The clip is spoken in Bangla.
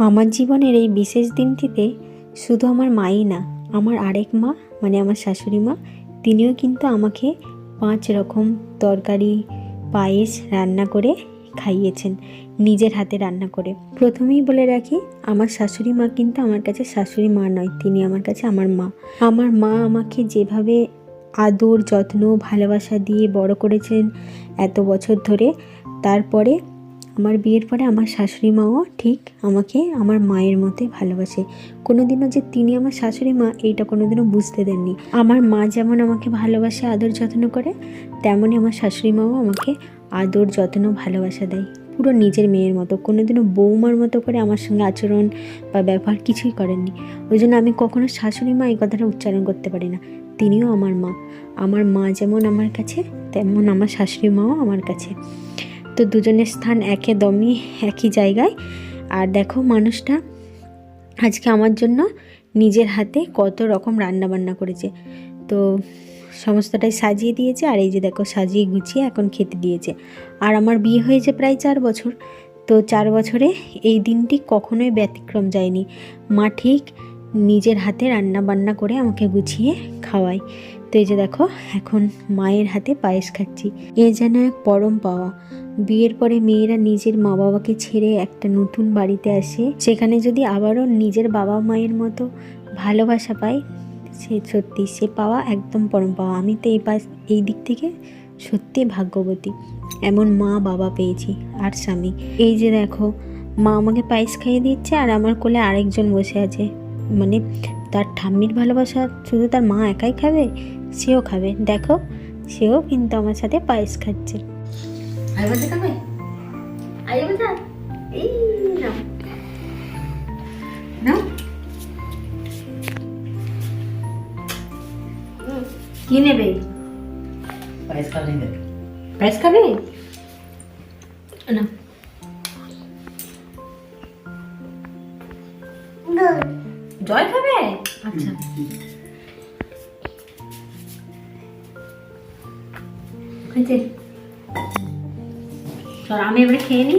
আমার জীবনের এই বিশেষ দিনটিতে শুধু আমার মাই না, আমার আরেক মা মানে আমার শাশুড়ি মা, তিনিও কিন্তু আমাকে 5 রকম তরকারি পায়েস রান্না করে খাইয়েছেন, নিজের হাতে রান্না করে। প্রথমেই বলে রাখি, আমার শাশুড়ি মা কিন্তু আমার কাছে শাশুড়ি মা নয়, তিনি আমার কাছে আমার মা। আমার মা আমাকে যেভাবে আদর যত্ন ভালোবাসা দিয়ে বড় করেছেন এত বছর ধরে, তারপরে আমার বিয়ের পরে আমার শাশুড়ি মাও ঠিক আমাকে আমার মায়ের মতোই ভালোবাসে। কোনোদিনও যে তিনি আমার শাশুড়ি মা এইটা কোনোদিনও বুঝতে দেননি। আমার মা যেমন আমাকে ভালোবাসে আদর যত্ন করে, তেমনই আমার শাশুড়ি মাও আমাকে আদর যত্ন ভালোবাসা দেয় পুরো নিজের মেয়ের মতো। কোনোদিনও বৌমার মতো করে আমার সঙ্গে আচরণ বা ব্যবহার কিছুই করেননি। ওই জন্য আমি কখনো শাশুড়ি মা এই কথাটা উচ্চারণ করতে পারি না। তিনিও আমার মা। আমার মা যেমন আমার কাছে, তেমন আমার শাশুড়ি মাও আমার কাছে। তো দুজনের স্থান একদমই একই জায়গায়। আর দেখো মানুষটা আজকে আমার জন্য নিজের হাতে কত রকম রান্না বান্না করেছে। তো সমস্তটাই সাজিয়ে দিয়েছে, আর এই যে দেখো সাজিয়ে গুছিয়ে এখন খেতে দিয়েছে। আর আমার বিয়ে হয়েছে প্রায় 4 বছর। তো 4 বছরে এই দিনটি কখনোই ব্যতিক্রম যায়নি। মা ঠিক নিজের হাতে রান্না বান্না করে আমাকে গুছিয়ে খাওয়ায়। তো এই যে দেখো এখন মায়ের হাতে পায়েস খাচ্ছি। এ যেন এক পরম পাওয়া। বিয়ের পরে মেয়েরা নিজের মা বাবাকে ছেড়ে একটা নতুন বাড়িতে আসে, সেখানে যদি আবারও নিজের বাবা মায়ের মতো ভালোবাসা পায়, সত্যি সে পাওয়া একদম পরম পাওয়া। আমি তো এই দিক থেকে সত্যি ভাগ্যবতী, এমন মা বাবা পেয়েছি আর স্বামী। এই যে দেখো মা আমাকে পায়েস খাইয়ে দিচ্ছে, আর আমার কোলে আরেকজন বসে আছে। মানে তার ঠাম্মির ভালোবাসা শুধু তার মা একাই খাবে, সেও খাবে। দেখো সেও কিন্তু আমার সাথে পায়েস খাচ্ছে। কি নেবে? পায়েস খাবে পায়েস খাবে না? জল খাবে? আচ্ছা আমি এবারে খেয়ে নিই।